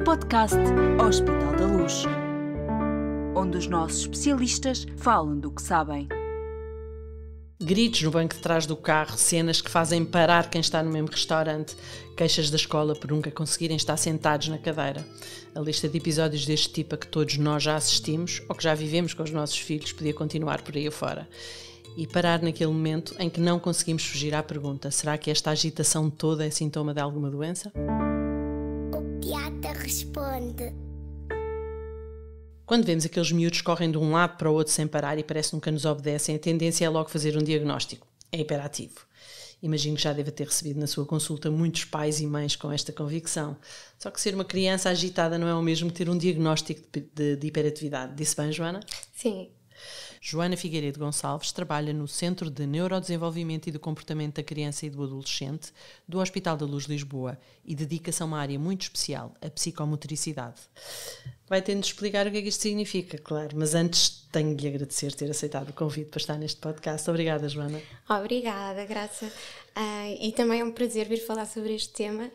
Podcast Hospital da Luz, onde os nossos especialistas falam do que sabem. Gritos no banco de trás do carro, cenas que fazem parar quem está no mesmo restaurante, queixas da escola por nunca conseguirem estar sentados na cadeira. A lista de episódios deste tipo a que todos nós já assistimos ou que já vivemos com os nossos filhos podia continuar por aí afora. E parar naquele momento em que não conseguimos fugir à pergunta: será que esta agitação toda é sintoma de alguma doença? O Piata responde. Quando vemos aqueles miúdos que correm de um lado para o outro sem parar e parece que nunca nos obedecem, a tendência é logo fazer um diagnóstico. É hiperativo. Imagino que já deva ter recebido na sua consulta muitos pais e mães com esta convicção. Só que ser uma criança agitada não é o mesmo que ter um diagnóstico de hiperatividade. Disse bem, Joana? Sim. Joana Figueiredo Gonçalves trabalha no Centro de Neurodesenvolvimento e do Comportamento da Criança e do Adolescente do Hospital da Luz Lisboa e dedica-se a uma área muito especial, a psicomotricidade. Vai tendo de explicar o que é que isto significa, claro, mas antes tenho de lhe agradecer ter aceitado o convite para estar neste podcast. Obrigada, Joana. Obrigada, Graça. E também é um prazer vir falar sobre este tema,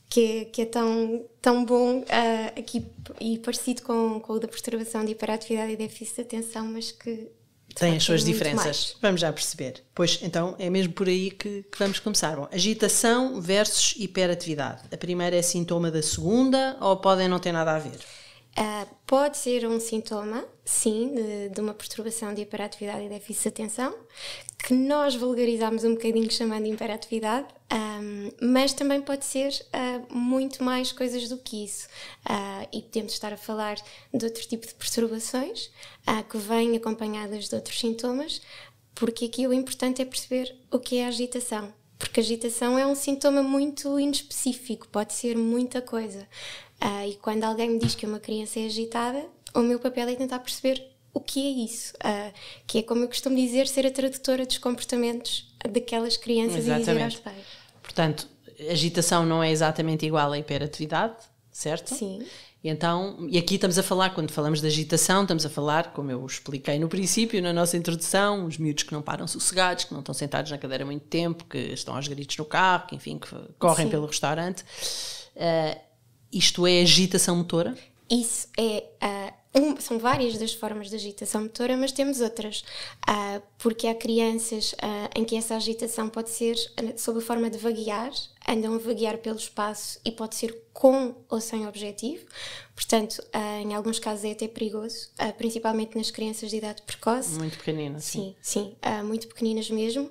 que é tão bom aqui e parecido com o da perturbação de hiperatividade e déficit de atenção, mas que tem as suas diferenças. Vamos já perceber. Pois, então, é mesmo por aí que vamos começar. Bom, agitação versus hiperatividade. A primeira é sintoma da segunda ou podem não ter nada a ver? Pode ser um sintoma, sim, de uma perturbação de hiperatividade e déficit de atenção, que nós vulgarizamos um bocadinho chamando de hiperatividade, mas também pode ser muito mais coisas do que isso. E podemos estar a falar de outro tipo de perturbações que vêm acompanhadas de outros sintomas, porque aqui o importante é perceber o que é a agitação. Porque a agitação é um sintoma muito inespecífico, pode ser muita coisa. E quando alguém me diz que uma criança é agitada, o meu papel é tentar perceber o que é isso. Que é, como eu costumo dizer, ser a tradutora dos comportamentos daquelas crianças. Exatamente. E dizer aos pais. Portanto, agitação não é exatamente igual à hiperatividade, certo? Sim. E aqui estamos a falar, quando falamos de agitação, estamos a falar, como eu expliquei no princípio, na nossa introdução, os miúdos que não param sossegados, que não estão sentados na cadeira há muito tempo, que estão aos gritos no carro, que enfim, que correm pelo restaurante. Isto é agitação motora? Isso é... são várias das formas de agitação motora, mas temos outras, porque há crianças em que essa agitação pode ser sob a forma de vaguear, andam a vaguear pelo espaço e pode ser com ou sem objetivo, portanto, em alguns casos é até perigoso, principalmente nas crianças de idade precoce. Muito pequeninas. Sim, muito pequeninas mesmo,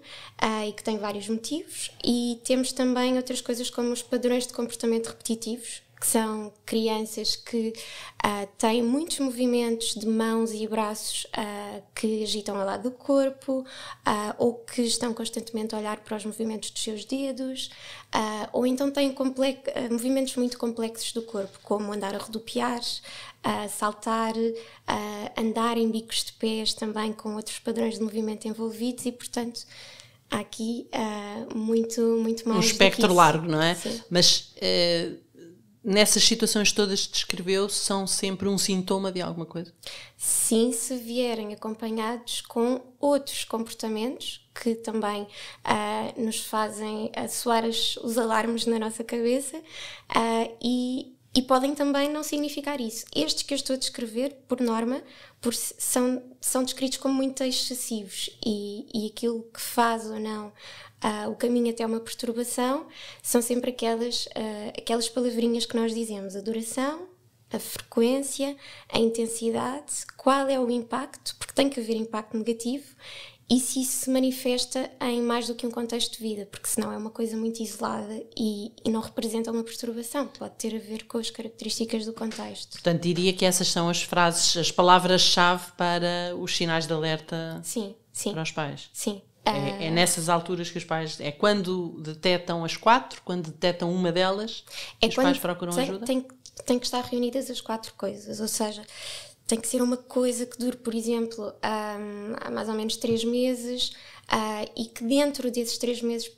e que têm vários motivos, e temos também outras coisas como os padrões de comportamento repetitivos, que são crianças que têm muitos movimentos de mãos e braços que agitam ao lado do corpo, ou que estão constantemente a olhar para os movimentos dos seus dedos, ou então têm movimentos muito complexos do corpo, como andar a rodopiar, saltar, andar em bicos de pés, também com outros padrões de movimento envolvidos, e portanto há aqui muito mais. Um espectro largo, não é? Sim. Mas nessas situações todas que descreveu, são sempre um sintoma de alguma coisa? Sim, se vierem acompanhados com outros comportamentos que também nos fazem soar os alarmes na nossa cabeça, e podem também não significar isso. Estes que eu estou a descrever, por norma, são descritos como muito excessivos, e aquilo que faz ou não o caminho até uma perturbação são sempre aquelas palavrinhas que nós dizemos: a duração, a frequência, a intensidade, qual é o impacto, porque tem que haver impacto negativo, e se isso se manifesta em mais do que um contexto de vida, porque senão é uma coisa muito isolada e não representa uma perturbação, pode ter a ver com as características do contexto. Portanto, diria que essas são as frases, as palavras-chave para os sinais de alerta. Sim. Para os pais? Sim. É nessas alturas que os pais... É quando detectam as 4, quando detectam uma delas, os pais procuram ajuda? Tem que estar reunidas as 4 coisas, ou seja, tem que ser uma coisa que dure, por exemplo, há mais ou menos 3 meses, e que dentro desses 3 meses,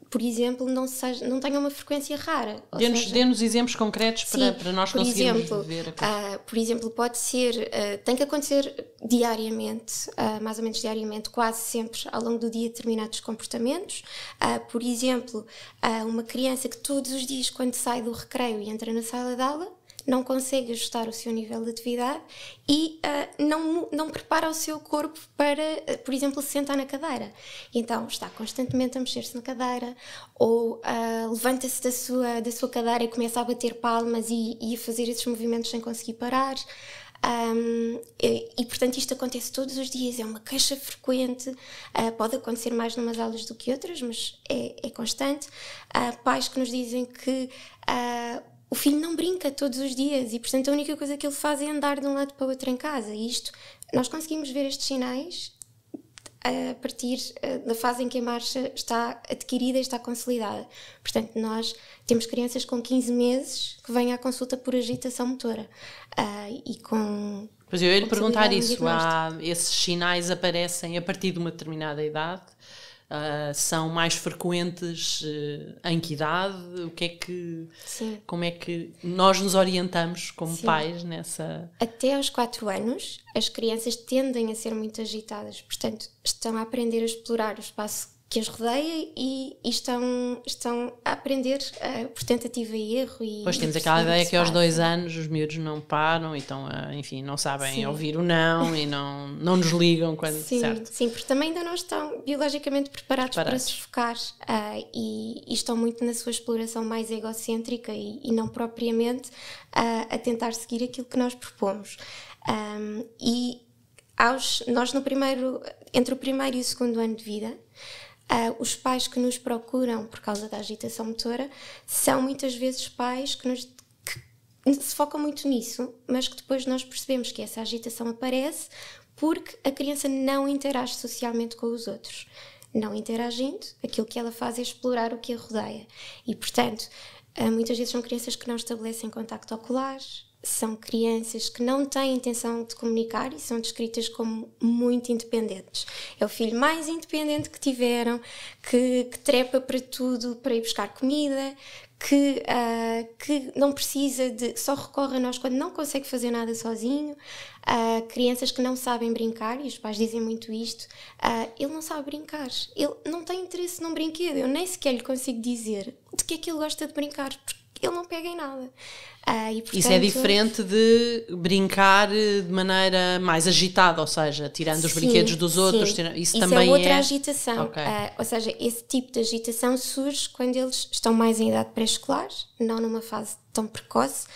por exemplo, não tenha uma frequência rara. Dê-nos exemplos concretos para nós conseguirmos ver. Por exemplo, pode ser, tem que acontecer diariamente, mais ou menos diariamente, quase sempre ao longo do dia, determinados comportamentos. Por exemplo, uma criança que todos os dias, quando sai do recreio e entra na sala de aula, não consegue ajustar o seu nível de atividade e não prepara o seu corpo para, por exemplo, se sentar na cadeira. Então está constantemente a mexer-se na cadeira, ou levanta-se da sua cadeira e começa a bater palmas e a fazer esses movimentos sem conseguir parar. E portanto isto acontece todos os dias, é uma queixa frequente, pode acontecer mais numas aulas do que outras, mas é constante. Pais que nos dizem que o filho não brinca todos os dias e, portanto, a única coisa que ele faz é andar de um lado para o outro em casa. E isto, nós conseguimos ver estes sinais a partir da fase em que a marcha está adquirida e está consolidada. Portanto, nós temos crianças com 15 meses que vêm à consulta por agitação motora e com... Pois eu ia lhe perguntar isso, esses sinais aparecem a partir de uma determinada idade? São mais frequentes em que idade? O que é que... Sim. Como é que nós nos orientamos como Sim. pais nessa... Até aos 4 anos, as crianças tendem a ser muito agitadas, portanto, estão a aprender a explorar o espaço que as rodeia e estão a aprender por tentativa e erro. Pois temos aquela ideia que aos 2 anos os miúdos não param e estão, enfim, não sabem Sim. ouvir o não e não nos ligam quando... Sim, certo? sim, porque também ainda não estão biologicamente preparados para se focar e estão muito na sua exploração mais egocêntrica e não propriamente a tentar seguir aquilo que nós propomos. Nós entre o primeiro e o segundo ano de vida, os pais que nos procuram por causa da agitação motora são muitas vezes pais que se focam muito nisso, mas que depois nós percebemos que essa agitação aparece porque a criança não interage socialmente com os outros. Não interagindo, aquilo que ela faz é explorar o que a rodeia. E, portanto, muitas vezes são crianças que não estabelecem contacto ocular, são crianças que não têm intenção de comunicar e são descritas como muito independentes. É o filho mais independente que tiveram, que trepa para tudo para ir buscar comida, que não precisa só recorre a nós quando não consegue fazer nada sozinho. Crianças que não sabem brincar, e os pais dizem muito isto, ele não sabe brincar, ele não tem interesse num brinquedo, eu nem sequer lhe consigo dizer de que é que ele gosta de brincar, porque ele não pega em nada. E, portanto, isso é diferente de brincar de maneira mais agitada, ou seja, tirando os brinquedos dos outros. Isso também é outra agitação. Okay. Ou seja, esse tipo de agitação surge quando eles estão mais em idade pré-escolar, não numa fase tão precoce.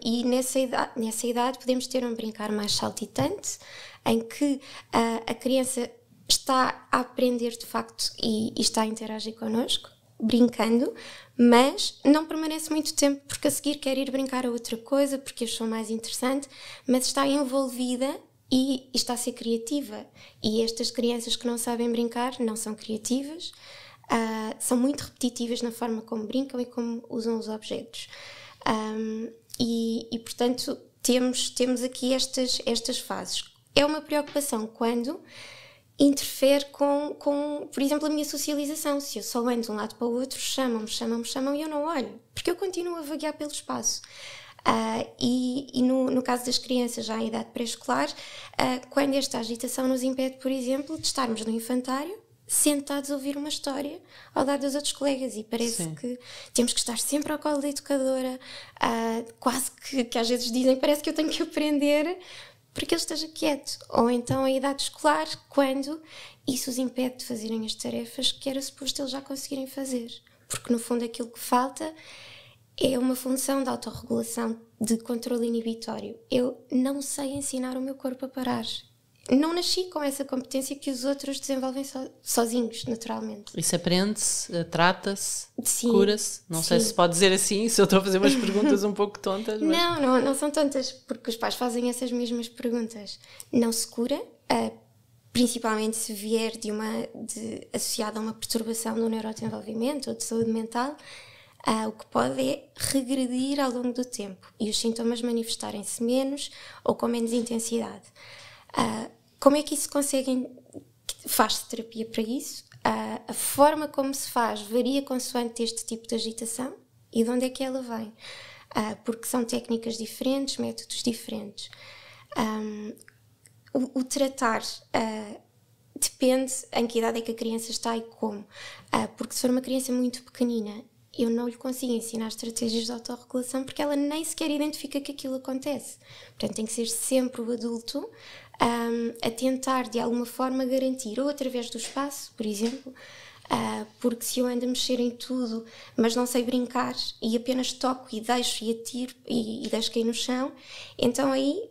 E nessa idade podemos ter um brincar mais saltitante, em que a criança está a aprender de facto e está a interagir connosco, brincando, mas não permanece muito tempo porque a seguir quer ir brincar a outra coisa porque achou mais interessante, mas está envolvida e está a ser criativa. E estas crianças que não sabem brincar não são criativas, são muito repetitivas na forma como brincam e como usam os objetos. E portanto temos aqui estas fases. É uma preocupação quando interfere com, por exemplo, a minha socialização. Se eu só ando de um lado para o outro, chamam-me e eu não olho, porque eu continuo a vaguear pelo espaço. E no caso das crianças já em idade pré-escolar, quando esta agitação nos impede, por exemplo, de estarmos no infantário, sentados a ouvir uma história ao lado dos outros colegas, e parece Sim. que temos que estar sempre ao colo da educadora, quase que às vezes dizem, parece que eu tenho que aprender para que ele esteja quieto. Ou então a idade escolar, quando isso os impede de fazerem as tarefas que era suposto eles já conseguirem fazer. Porque no fundo aquilo que falta é uma função de autorregulação, de controle inibitório. Eu não sei ensinar o meu corpo a parar. Não nasci com essa competência que os outros desenvolvem sozinhos, naturalmente. Isso aprende-se, trata-se, Sim, cura-se? Não sei se pode dizer assim, se eu estou a fazer umas perguntas um pouco tontas. Mas... Não são tontas, porque os pais fazem essas mesmas perguntas. Não se cura, principalmente se vier associado a uma perturbação do neurodesenvolvimento ou de saúde mental. O que pode é regredir ao longo do tempo e os sintomas manifestarem-se menos ou com menos intensidade. Como é que isso conseguem? Faz-se terapia para isso. a forma como se faz varia consoante este tipo de agitação e de onde é que ela vem. Porque são técnicas diferentes, métodos diferentes. O tratar depende em que idade é que a criança está e como. Porque se for uma criança muito pequenina, eu não lhe consigo ensinar estratégias de autorregulação porque ela nem sequer identifica que aquilo acontece. Portanto, tem que ser sempre o adulto a tentar de alguma forma garantir, ou através do espaço, por exemplo, porque se eu ando a mexer em tudo, mas não sei brincar e apenas toco e deixo e atiro e deixo cair no chão, então aí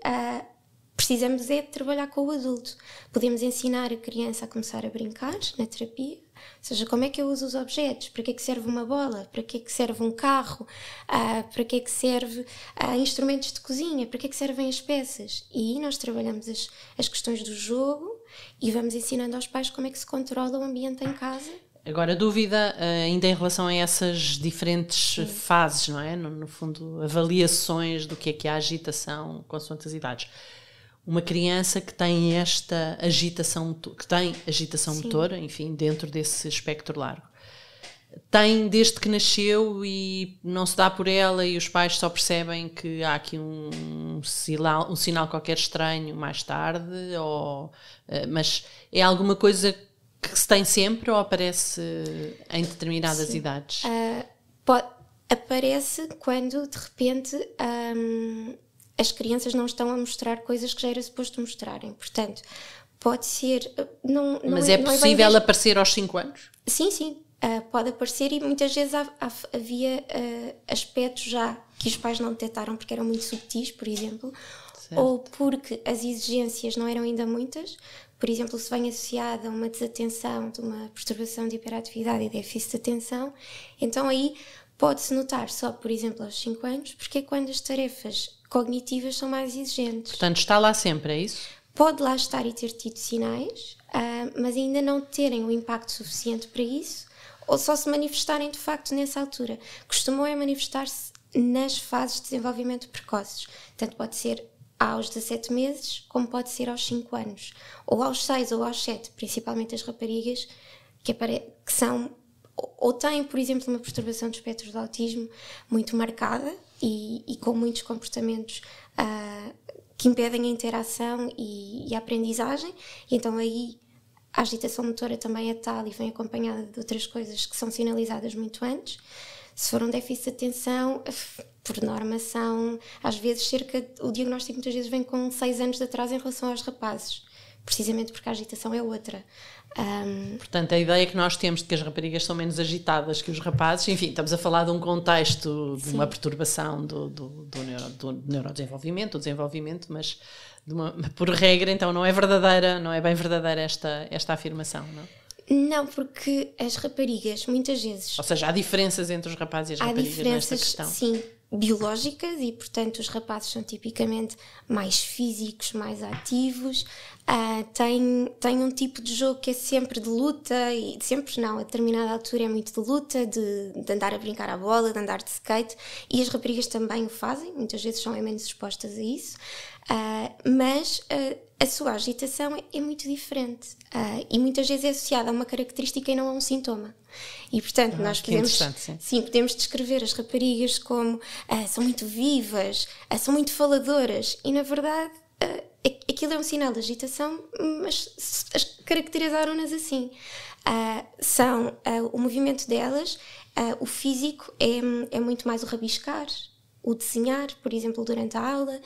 precisamos de trabalhar com o adulto. Podemos ensinar a criança a começar a brincar na terapia, ou seja, como é que eu uso os objetos, para que é que serve uma bola, para que é que serve um carro, para que é que serve instrumentos de cozinha, para que é que servem as peças. E aí nós trabalhamos as questões do jogo e vamos ensinando aos pais como é que se controla o ambiente em casa. Agora, dúvida ainda em relação a essas diferentes fases, não é? No fundo, avaliações do que é a agitação consoante as idades. Uma criança que tem esta agitação, motora, enfim, dentro desse espectro largo, tem desde que nasceu e não se dá por ela e os pais só percebem que há aqui um sinal qualquer estranho mais tarde, mas é alguma coisa que se tem sempre ou aparece em determinadas idades? Aparece quando de repente as crianças não estão a mostrar coisas que já era suposto mostrarem. Portanto, pode ser... Mas é possível aparecer aos 5 anos? Sim. Pode aparecer e muitas vezes havia aspectos já que os pais não detectaram porque eram muito subtis, por exemplo, certo. Ou porque as exigências não eram ainda muitas. Por exemplo, se vem associada a uma desatenção, de uma perturbação de hiperatividade e déficit de atenção, então aí pode-se notar só, por exemplo, aos 5 anos, porque é quando as tarefas cognitivas são mais exigentes. Portanto, está lá sempre, é isso? Pode lá estar e ter tido sinais, mas ainda não terem o impacto suficiente para isso, ou só se manifestarem de facto nessa altura. Costumam manifestar-se nas fases de desenvolvimento precoces. Tanto pode ser aos 17 meses, como pode ser aos 5 anos, ou aos 6 ou aos 7, principalmente as raparigas, que são... ou têm, por exemplo, uma perturbação do espectro do autismo muito marcada e com muitos comportamentos que impedem a interação e a aprendizagem, e então aí a agitação motora também é tal e vem acompanhada de outras coisas que são sinalizadas muito antes. Se for um déficit de atenção, por norma são, às vezes, o diagnóstico muitas vezes vem com 6 anos de atraso em relação aos rapazes, precisamente porque a agitação é outra. Portanto, a ideia que nós temos de que as raparigas são menos agitadas que os rapazes, enfim, estamos a falar de um contexto de uma perturbação do neurodesenvolvimento, do desenvolvimento, mas por regra, então, não é bem verdadeira esta afirmação, não? Não, porque as raparigas, muitas vezes... Ou seja, há diferenças entre os rapazes e as raparigas nesta questão. Sim, biológicas, e portanto os rapazes são tipicamente mais físicos, mais ativos, têm um tipo de jogo que é sempre de luta, e sempre não, a determinada altura é muito de luta, de andar a brincar à bola, de andar de skate, e as raparigas também o fazem, muitas vezes são menos expostas a isso, mas a sua agitação é muito diferente, e muitas vezes é associada a uma característica e não a um sintoma. E portanto nós podemos descrever as raparigas como são muito vivas, são muito faladoras, e na verdade aquilo é um sinal de agitação, mas caracterizaram-nas assim. O movimento delas, o físico é muito mais o rabiscar, o desenhar, por exemplo, durante a aula,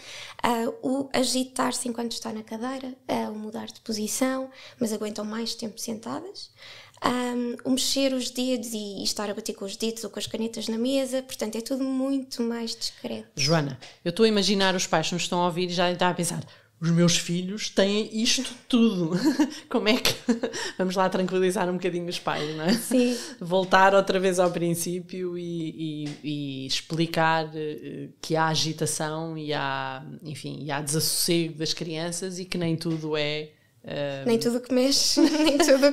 o agitar-se enquanto está na cadeira, o mudar de posição, mas aguentam mais tempo sentadas, o mexer os dedos e estar a bater com os dedos ou com as canetas na mesa, portanto é tudo muito mais discreto. Joana, eu estou a imaginar os pais que nos estão a ouvir e já estão a pensar: os meus filhos têm isto tudo. Como é que... Vamos lá tranquilizar um bocadinho os pais, não é? Sim. Voltar outra vez ao princípio e explicar que há agitação e há desassossego das crianças e que nem tudo é... nem tudo que mexe, nem tudo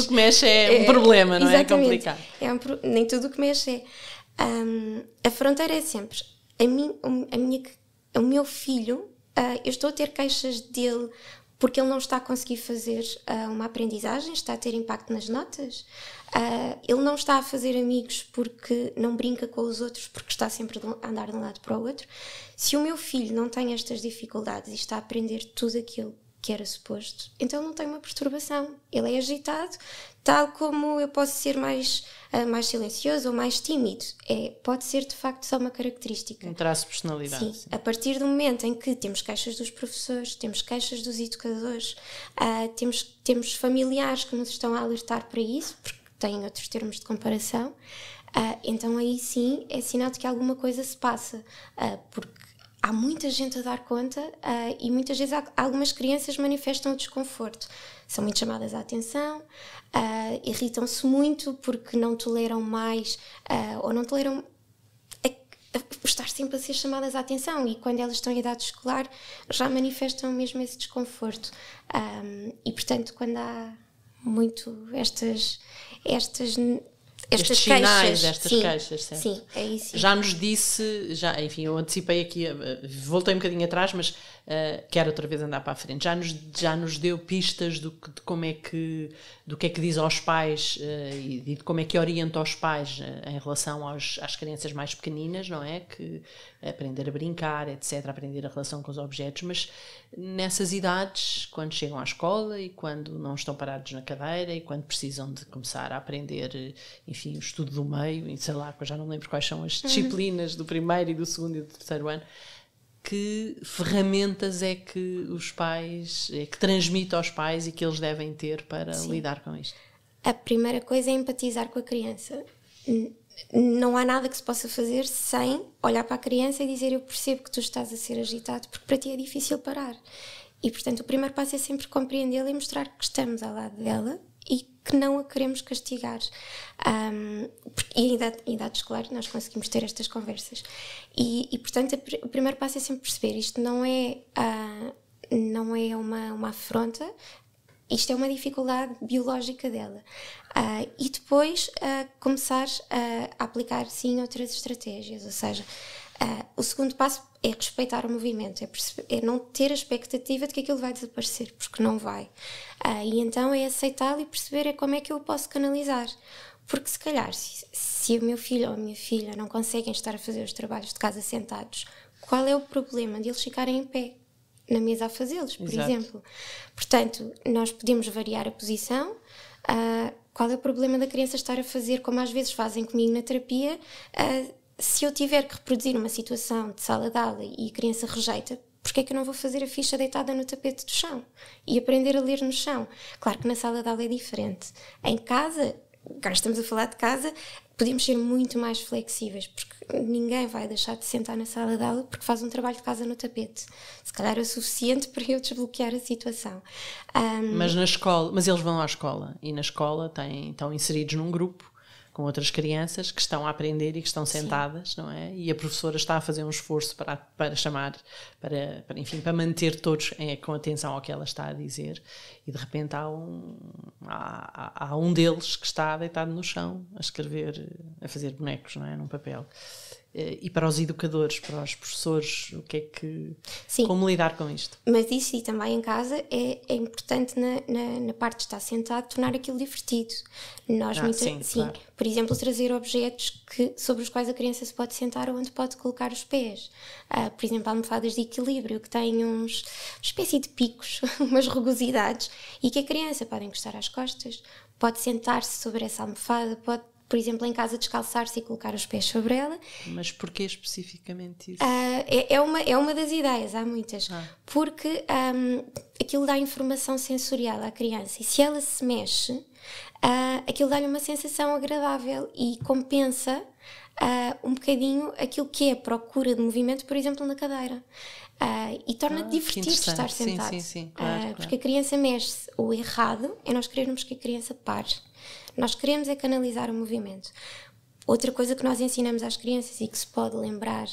que mexe é um problema, não é? É complicado. Nem tudo que mexe é... a fronteira é sempre... o meu filho... eu estou a ter queixas dele porque ele não está a conseguir fazer uma aprendizagem, está a ter impacto nas notas. Ele não está a fazer amigos porque não brinca com os outros, porque está sempre a andar de um lado para o outro. Se o meu filho não tem estas dificuldades e está a aprender tudo aquilo que era suposto, então não tem uma perturbação. Ele é agitado, tal como eu posso ser mais silencioso ou mais tímido. Pode ser, de facto, só uma característica. Um traço de personalidade. Sim. A partir do momento em que temos queixas dos professores, temos queixas dos educadores, temos familiares que nos estão a alertar para isso, porque têm outros termos de comparação, então aí sim é sinal de que alguma coisa se passa, porque há muita gente a dar conta e muitas vezes algumas crianças manifestam o desconforto. São muito chamadas à atenção, irritam-se muito porque não toleram mais ou não toleram estar sempre a ser chamadas à atenção, e quando elas estão em idade escolar já manifestam mesmo esse desconforto. E portanto, quando há muito estas sinais, queixas, queixas, certo? Sim, é isso. Já nos disse, enfim, eu antecipei aqui, voltei um bocadinho atrás, mas quero outra vez andar para a frente. Já nos deu pistas do que é que diz aos pais e de como é que orienta os pais em relação às crianças mais pequeninas, não é? Que aprender a brincar, etc., aprender a relação com os objetos, mas nessas idades, quando chegam à escola e quando não estão parados na cadeira e quando precisam de começar a aprender, enfim, o estudo do meio, e sei lá, eu já não lembro quais são as disciplinas do primeiro e do segundo e do terceiro ano, que ferramentas é que os pais, que transmite aos pais e que eles devem ter para lidar com isto? A primeira coisa é empatizar com a criança. Não há nada que se possa fazer sem olhar para a criança e dizer: eu percebo que tu estás a ser agitado, porque para ti é difícil parar. E portanto o primeiro passo é sempre compreendê-la e mostrar que estamos ao lado dela e que não a queremos castigar. E em idade escolar nós conseguimos ter estas conversas. E portanto o primeiro passo é sempre perceber: isto não é uma afronta, isto é uma dificuldade biológica dela. E depois começar a aplicar, sim, outras estratégias. Ou seja, o segundo passo é respeitar o movimento, é não ter a expectativa de que aquilo vai desaparecer, porque não vai. E então é aceitá-lo e perceber como é que eu o posso canalizar. Porque se calhar, se o meu filho ou a minha filha não conseguem estar a fazer os trabalhos de casa sentados, qual é o problema de eles ficarem em pé na mesa a fazê-los, por exemplo? Portanto, nós podemos variar a posição. Qual é o problema da criança estar a fazer, como às vezes fazem comigo na terapia, se eu tiver que reproduzir uma situação de sala de aula e a criança rejeita, porque é que eu não vou fazer a ficha deitada no tapete do chão e aprender a ler no chão? Claro que na sala de aula é diferente. Em casa, agora estamos a falar de casa, podemos ser muito mais flexíveis, porque ninguém vai deixar de sentar na sala de aula porque faz um trabalho de casa no tapete. Se calhar é o suficiente para eu desbloquear a situação. Mas na escola, mas eles vão à escola e na escola estão inseridos num grupo com outras crianças que estão a aprender e que estão sentadas, não é? E a professora está a fazer um esforço para chamar, para manter todos com atenção ao que ela está a dizer, e de repente há um deles que está deitado no chão a escrever, a fazer bonecos, não é? Num papel. E para os educadores, para os professores, o que é que... Sim. Como lidar com isto? Mas isso, e também em casa, é importante na parte de estar sentado, tornar aquilo divertido. Sim, claro. Por exemplo, trazer objetos sobre os quais a criança se pode sentar ou onde pode colocar os pés. Por exemplo, almofadas de equilíbrio que têm uma espécie de picos, umas rugosidades, e que a criança pode encostar às costas, pode sentar-se sobre essa almofada, pode, por exemplo, em casa descalçar-se e colocar os pés sobre ela. Mas porquê especificamente isso? É uma das ideias, há muitas. Porque aquilo dá informação sensorial à criança, e se ela se mexe, aquilo dá-lhe uma sensação agradável e compensa um bocadinho aquilo que é a procura de movimento, por exemplo, na cadeira. E torna divertido estar sentado. Sim, claro. Porque a criança mexe-se. O errado é nós querermos que a criança pare. Nós queremos é canalizar o movimento. Outra coisa que nós ensinamos às crianças e que se pode lembrar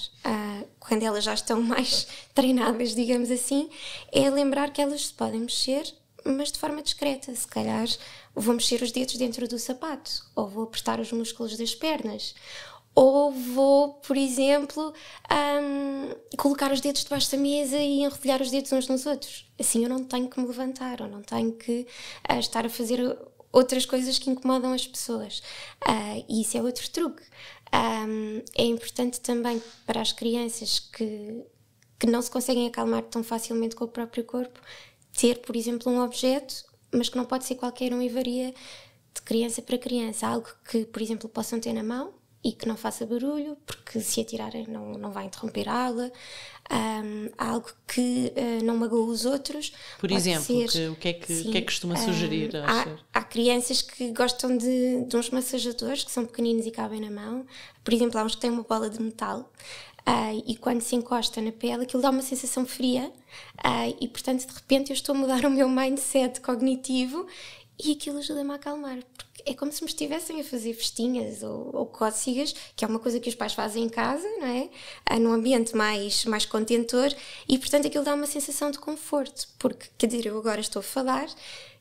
quando elas já estão mais treinadas, digamos assim, é lembrar que elas se podem mexer, mas de forma discreta. Se calhar vou mexer os dedos dentro do sapato, ou vou apertar os músculos das pernas, ou vou, por exemplo, colocar os dedos debaixo da mesa e enrodilhar os dedos uns nos outros. Assim eu não tenho que me levantar, ou não tenho que estar a fazer outras coisas que incomodam as pessoas. E isso é outro truque. É importante também para as crianças que não se conseguem acalmar tão facilmente com o próprio corpo, ter, por exemplo, um objeto, mas que não pode ser qualquer um e varia de criança para criança. Algo que, por exemplo, possam ter na mão e que não faça barulho, porque se atirarem não vai interromper a aula. Algo que não magoe os outros. Por exemplo, o que é que costuma sugerir? Há crianças que gostam de uns massajadores que são pequeninos e cabem na mão. Por exemplo, há uns que têm uma bola de metal e quando se encosta na pele aquilo dá uma sensação fria e portanto de repente eu estou a mudar o meu mindset cognitivo e aquilo ajuda-me a acalmar, porque é como se me estivessem a fazer festinhas ou cócegas, que é uma coisa que os pais fazem em casa, não é? Num ambiente mais contentor, e portanto aquilo dá uma sensação de conforto, porque, quer dizer, eu agora estou a falar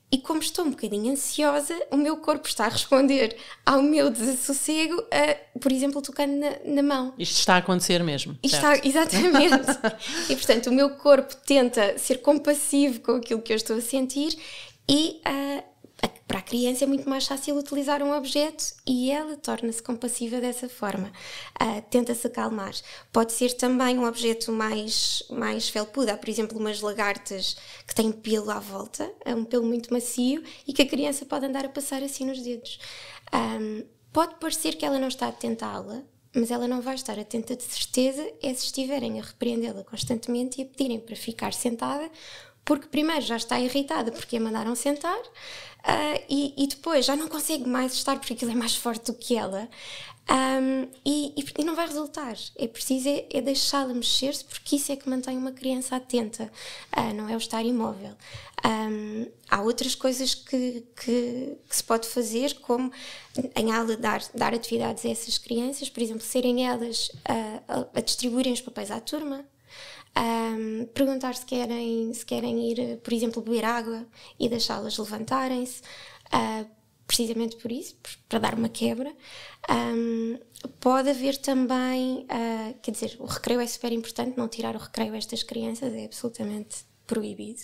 e como estou um bocadinho ansiosa, o meu corpo está a responder ao meu desassossego, por exemplo, tocando na mão. Isto está a acontecer mesmo, exatamente. E portanto o meu corpo tenta ser compassivo com aquilo que eu estou a sentir e para a criança é muito mais fácil utilizar um objeto e ela torna-se compassiva dessa forma, tenta-se acalmar. Pode ser também um objeto mais felpudo, há por exemplo umas lagartas que têm pelo à volta, um pelo muito macio e que a criança pode andar a passar assim nos dedos. Pode parecer que ela não está atenta à aula, mas ela não vai estar atenta de certeza se estiverem a repreendê-la constantemente e a pedirem para ficar sentada, porque primeiro já está irritada porque a mandaram sentar e depois já não consegue mais estar porque aquilo é mais forte do que ela e não vai resultar. É preciso deixá-la mexer-se, porque isso é que mantém uma criança atenta, não é o estar imóvel. Há outras coisas que se pode fazer, como em aula dar atividades a essas crianças, por exemplo, serem elas a distribuírem os papéis à turma. Perguntar se querem ir, por exemplo, beber água e deixá-las levantarem-se, precisamente por isso, para dar uma quebra. Pode haver também, quer dizer, o recreio é super importante, não tirar o recreio a estas crianças é absolutamente proibido.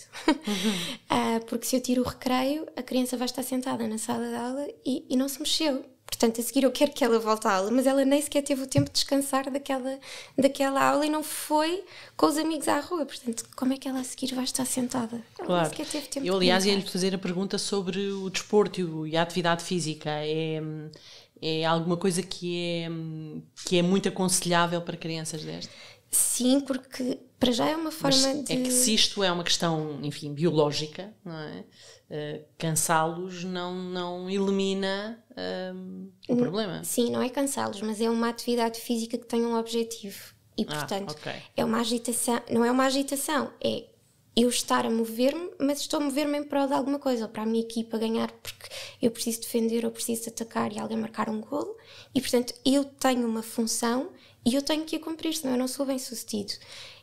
Porque se eu tiro o recreio, a criança vai estar sentada na sala de aula e não se mexeu. Portanto, a seguir eu quero que ela volte à aula, mas ela nem sequer teve o tempo de descansar daquela aula e não foi com os amigos à rua. Portanto, como é que ela a seguir vai estar sentada? Ela claro. Nem sequer teve tempo Eu, aliás, ia-lhe fazer a pergunta sobre o desporto e a atividade física. É alguma coisa que é muito aconselhável para crianças destas? Sim, porque para já é uma forma de... É que se isto é uma questão, enfim, biológica, não é? Cansá-los não elimina o problema. Sim, não é cansá-los, mas é uma atividade física que tem um objetivo. E, portanto, é uma agitação, não é uma agitação, é eu estar a mover-me, mas estou a mover-me em prol de alguma coisa, ou para a minha equipa ganhar, porque eu preciso defender ou preciso atacar e alguém marcar um golo, e portanto eu tenho uma função e eu tenho que a cumprir, senão eu não sou bem sucedido.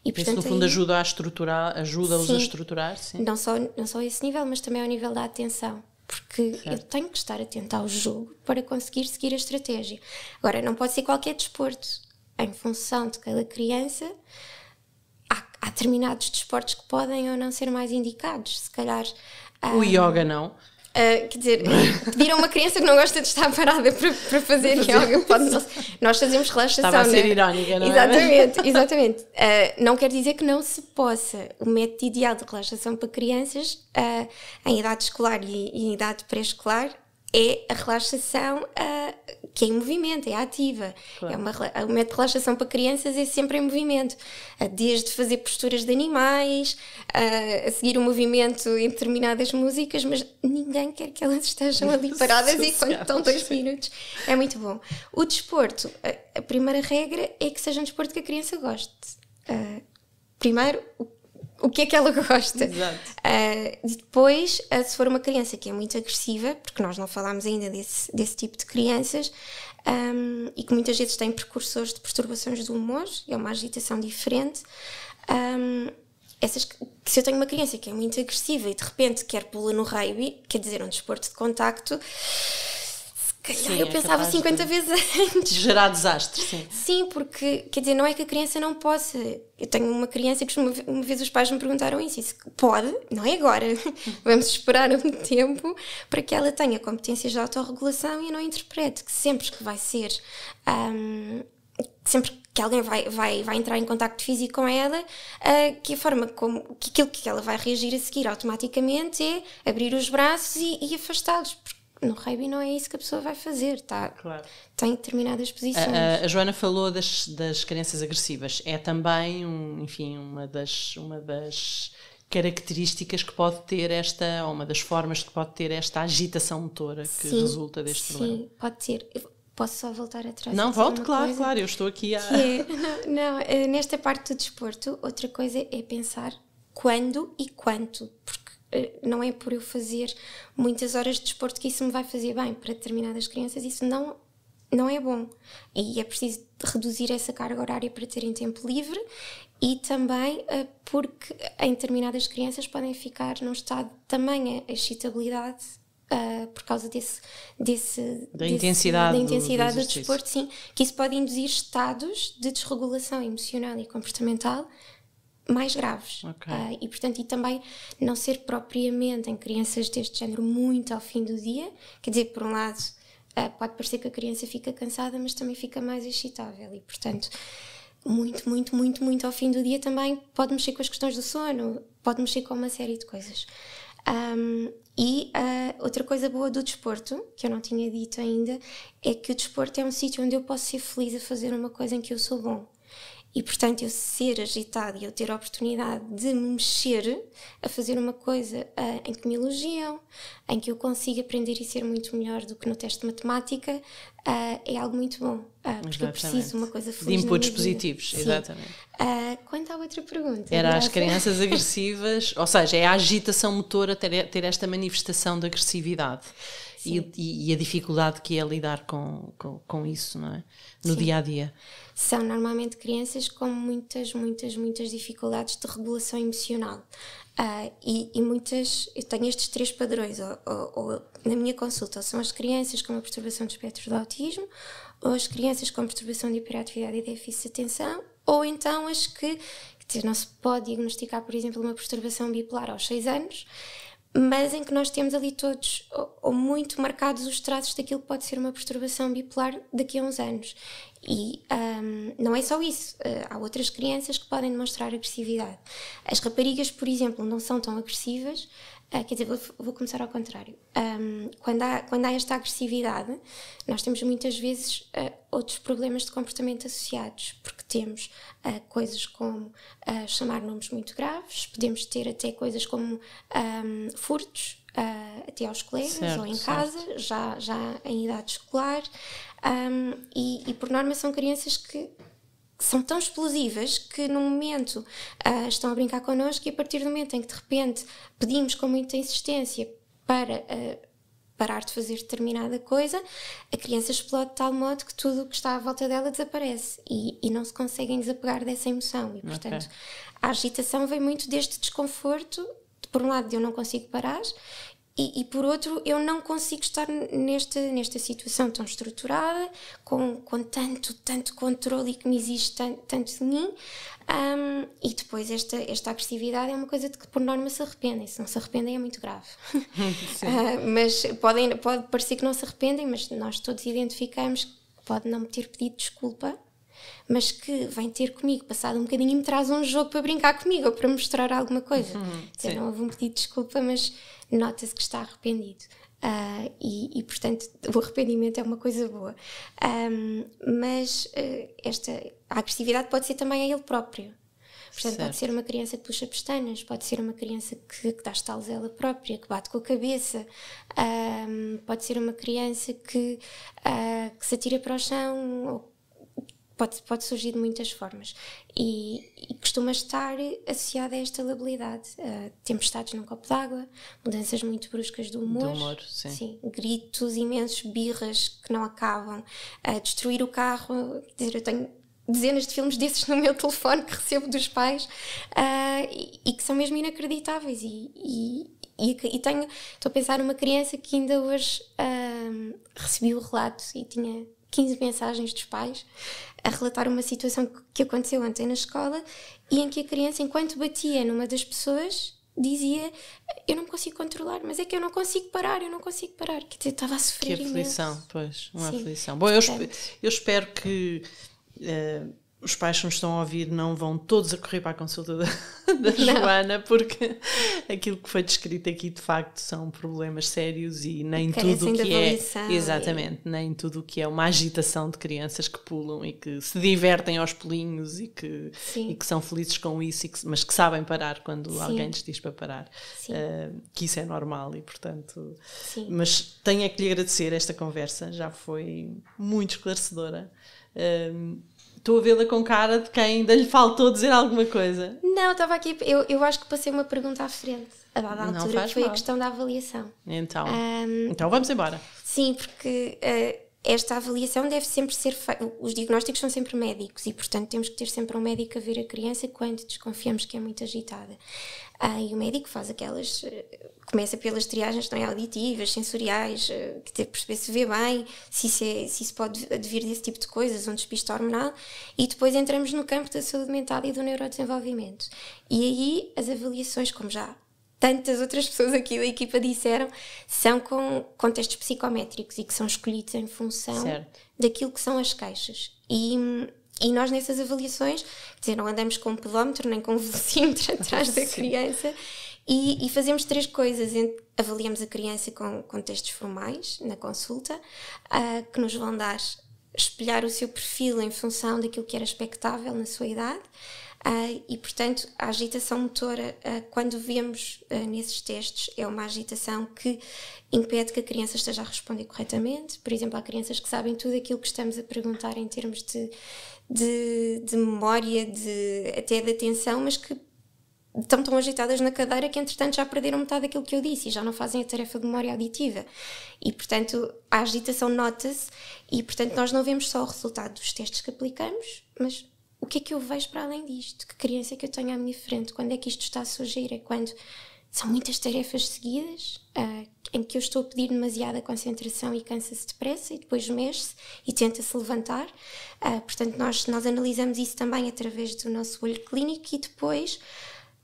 E portanto, isso no fundo ajuda a estruturar, ajuda-os a estruturar, sim. Não só a esse nível, mas também ao nível da atenção, porque eu tenho que estar atenta ao jogo para conseguir seguir a estratégia. Agora, não pode ser qualquer desporto. Em função de cada criança, há determinados desportos que podem ou não ser mais indicados. Se calhar... O yoga não? Quer dizer, pedir a uma criança que não gosta de estar parada para fazer yoga, nós fazemos relaxação. Estava a ser irónica, não é? Exatamente. Não quer dizer que não se possa. O método ideal de relaxação para crianças em idade escolar e em idade pré-escolar é a relaxação que é em movimento, é ativa. Claro. O método de relaxação para crianças é sempre em movimento, desde fazer posturas de animais, a seguir o movimento em determinadas músicas, mas ninguém quer que elas estejam ali paradas e quando estão 2 minutos. É muito bom. O desporto, a primeira regra é que seja um desporto que a criança goste. Primeiro, o que é que ela gosta. Exato. Depois, se for uma criança que é muito agressiva, porque nós não falámos ainda desse tipo de crianças, e que muitas vezes têm precursores de perturbações do humor, é uma agitação diferente, se eu tenho uma criança que é muito agressiva e de repente quer pô-la no rugby, quer dizer, um desporto de contacto, se calhar eu pensava 50 vezes antes. Gerar desastre, sim. Sim, porque, quer dizer, não é que a criança não possa. Eu tenho uma criança que uma vez os pais me perguntaram isso pode, não é agora, vamos esperar um tempo para que ela tenha competências de autorregulação e não interprete que sempre que vai ser... sempre que alguém vai entrar em contacto físico com ela, que a forma como que aquilo que ela vai reagir a seguir automaticamente é abrir os braços e afastá-los, porque no rugby não é isso que a pessoa vai fazer, claro. Tem determinadas posições. A Joana falou das crianças agressivas, é também uma das características que pode ter esta, ou uma das formas que pode ter esta agitação motora que resulta deste problema. Sim, pode ter. Posso só voltar atrás? Não, volte, claro, eu estou aqui a... nesta parte do desporto, outra coisa é pensar quando e quanto, porque não é por eu fazer muitas horas de desporto que isso me vai fazer bem. Para determinadas crianças isso não é bom, e é preciso reduzir essa carga horária para terem tempo livre, e também porque em determinadas crianças podem ficar num estado de tamanha excitabilidade por causa da intensidade do desporto, sim, que isso pode induzir estados de desregulação emocional e comportamental mais graves. E portanto, e também não ser propriamente em crianças deste género muito ao fim do dia, quer dizer, por um lado pode parecer que a criança fica cansada, mas também fica mais excitável, e portanto muito ao fim do dia também pode mexer com as questões do sono, pode mexer com uma série de coisas. Outra coisa boa do desporto, que eu não tinha dito ainda, é que o desporto é um sítio onde eu posso ser feliz a fazer uma coisa em que eu sou bom. E, portanto, eu ser agitada e eu ter a oportunidade de me mexer a fazer uma coisa em que me elogiam, em que eu consigo aprender e ser muito melhor do que no teste de matemática, é algo muito bom. Porque eu preciso de uma coisa feliz. De inputs positivos, exatamente. Quanto à outra pergunta? Era as crianças agressivas, ou seja, é a agitação motora ter esta manifestação de agressividade e a dificuldade que é lidar com isso, não é? No dia a dia. São normalmente crianças com muitas dificuldades de regulação emocional. E muitas, eu tenho estes 3 padrões, ou na minha consulta, ou são as crianças com uma perturbação do espectro do autismo, ou as crianças com perturbação de hiperatividade e déficit de atenção, ou então as que não se pode diagnosticar, por exemplo, uma perturbação bipolar aos 6 anos, mas em que nós temos ali todos ou muito marcados os traços daquilo que pode ser uma perturbação bipolar daqui a uns anos. E não é só isso, há outras crianças que podem demonstrar agressividade. As raparigas, por exemplo, não são tão agressivas, quer dizer, vou começar ao contrário. Quando há esta agressividade, nós temos muitas vezes outros problemas de comportamento associados, porque temos coisas como chamar nomes muito graves, podemos ter até coisas como furtos, até aos colegas, ou em casa, já em idade escolar, e por norma são crianças que são tão explosivas que no momento estão a brincar connosco, e a partir do momento em que de repente pedimos com muita insistência para parar de fazer determinada coisa, a criança explode de tal modo que tudo o que está à volta dela desaparece, e não se conseguem desapegar dessa emoção, e portanto a agitação vem muito deste desconforto, por um lado eu não consigo parar, e por outro eu não consigo estar nesta situação tão estruturada, com tanto controle, e que me exige tanto de mim, e depois esta agressividade é uma coisa de que por norma se arrependem. Se não se arrependem é muito grave. Mas pode parecer que não se arrependem, mas nós todos identificamos que pode não me ter pedido desculpa, mas que vem ter comigo passado um bocadinho e me traz um jogo para brincar comigo ou para mostrar alguma coisa. Não houve um pedido de desculpa, mas nota-se que está arrependido. E portanto o arrependimento é uma coisa boa. Mas a agressividade pode ser também a ele próprio. Portanto, pode ser uma criança que puxa pestanas, pode ser uma criança que dá estalos a ela própria, que bate com a cabeça, pode ser uma criança que se atira para o chão, pode surgir de muitas formas, e costuma estar associada a esta labilidade. Tempestades num copo d'água, mudanças muito bruscas do humor, sim, gritos imensos, birras que não acabam, destruir o carro. Quer dizer, eu tenho dezenas de filmes desses no meu telefone que recebo dos pais, e que são mesmo inacreditáveis, estou a pensar numa criança que ainda hoje recebi o relato e tinha 15 mensagens dos pais a relatar uma situação que aconteceu ontem na escola e em que a criança, enquanto batia numa das pessoas, dizia: eu não consigo controlar, mas é que eu não consigo parar. Quer dizer, estava a sofrer imenso. Que aflição, pois, uma aflição. Bom, portanto, eu espero que os pais que nos estão a ouvir não vão todos a correr para a consulta da Joana, porque aquilo que foi descrito aqui de facto são problemas sérios e nem tudo o que é exatamente, nem tudo o que é uma agitação de crianças que pulam e que se divertem aos pulinhos e que são felizes com isso, mas que sabem parar quando alguém lhes diz para parar, que isso é normal e portanto mas tenho é que lhe agradecer esta conversa, já foi muito esclarecedora. Estou a vê-la com cara de quem ainda lhe faltou dizer alguma coisa. Não, estava aqui. Eu acho que passei uma pergunta à frente, a dada altura, que foi a questão da avaliação. Então vamos embora. Sim, porque esta avaliação deve sempre ser feita. Os diagnósticos são sempre médicos e, portanto, temos que ter sempre um médico a ver a criança quando desconfiamos que é muito agitada. E o médico faz aquelas. Começa pelas triagens, não é, auditivas, sensoriais, que perceber se vê bem, se isso pode advir desse tipo de coisas, um despiste hormonal, e depois entramos no campo da saúde mental e do neurodesenvolvimento. E aí as avaliações, como já tantas outras pessoas aqui da equipa disseram, são com testes psicométricos e que são escolhidos em função daquilo que são as queixas. E nós nessas avaliações, quer dizer, não andamos com um pedómetro nem com um velocímetro atrás da criança e fazemos 3 coisas. Avaliamos a criança com testes formais na consulta, que nos vão espelhar o seu perfil em função daquilo que era expectável na sua idade. E, portanto, a agitação motora, quando vemos nesses testes, é uma agitação que impede que a criança esteja a responder corretamente. Por exemplo, há crianças que sabem tudo aquilo que estamos a perguntar em termos de memória, até de atenção, mas que estão tão agitadas na cadeira que, entretanto, já perderam metade daquilo que eu disse e já não fazem a tarefa de memória auditiva. E, portanto, a agitação nota-se e, portanto, nós não vemos só o resultado dos testes que aplicamos, mas o que é que eu vejo para além disto? Que criança é que eu tenho à minha frente? Quando é que isto está a surgir? É quando são muitas tarefas seguidas, em que eu estou a pedir demasiada concentração e cansa-se depressa e depois mexe-se e tenta-se levantar. Portanto, nós analisamos isso também através do nosso olho clínico e depois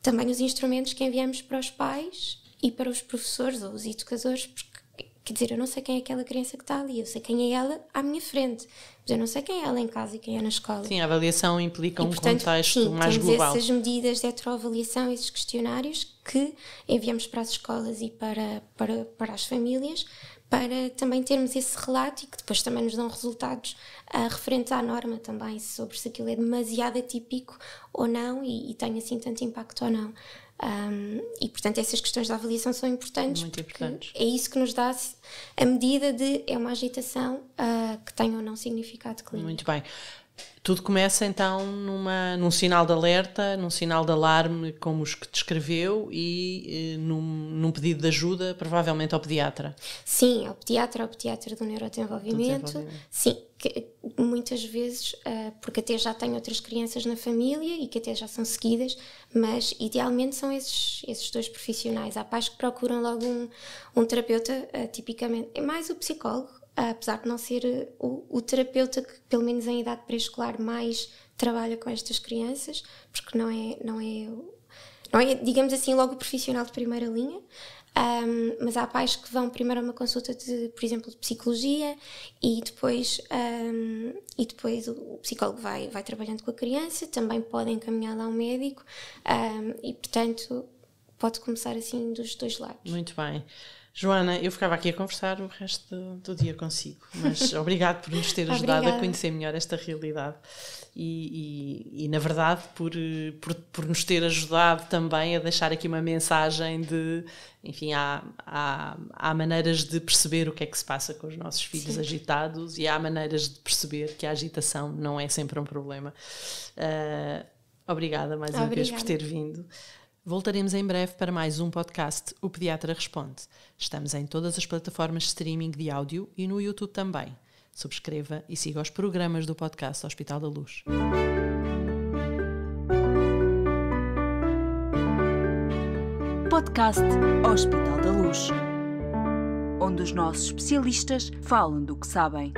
também os instrumentos que enviamos para os pais e para os professores ou os educadores, porque, quer dizer, eu não sei quem é aquela criança que está ali, eu sei quem é ela à minha frente, mas eu não sei quem é ela em casa e quem é na escola. Sim, a avaliação implica portanto, contexto mais global. Temos essas medidas de heteroavaliação, esses questionários que enviamos para as escolas e para as famílias, para também termos esse relato e que depois também nos dão resultados referentes à norma também, sobre se aquilo é demasiado atípico ou não e tem assim tanto impacto ou não. E portanto essas questões da avaliação são importantes. Muito importantes. É isso que nos dá a medida de é uma agitação que tem ou não significado clínico. Muito bem. Tudo começa então num sinal de alerta, num sinal de alarme como os que descreveu e num pedido de ajuda, provavelmente ao pediatra. Sim, ao pediatra do neurodesenvolvimento. Sim, que muitas vezes, porque até já tem outras crianças na família e que até já são seguidas, mas idealmente são esses 2 profissionais. Há pais que procuram logo um terapeuta, tipicamente, é mais o psicólogo, apesar de não ser o terapeuta que, pelo menos em idade pré-escolar, mais trabalha com estas crianças, porque não é, digamos assim, logo o profissional de primeira linha, mas há pais que vão primeiro a uma consulta por exemplo, de psicologia e depois o psicólogo vai trabalhando com a criança, também pode encaminhá-la a um médico e, portanto, pode começar assim dos 2 lados. Muito bem. Joana, eu ficava aqui a conversar o resto do dia consigo, mas obrigado por nos ter ajudado a conhecer melhor esta realidade e na verdade, por nos ter ajudado também a deixar aqui uma mensagem de, enfim, há maneiras de perceber o que é que se passa com os nossos filhos agitados e há maneiras de perceber que a agitação não é sempre um problema. Obrigada mais uma vez por ter vindo. Voltaremos em breve para mais um podcast, O Pediatra Responde. Estamos em todas as plataformas de streaming de áudio e no YouTube também. Subscreva e siga os programas do podcast Hospital da Luz. Podcast Hospital da Luz, onde onde os nossos especialistas falam do que sabem.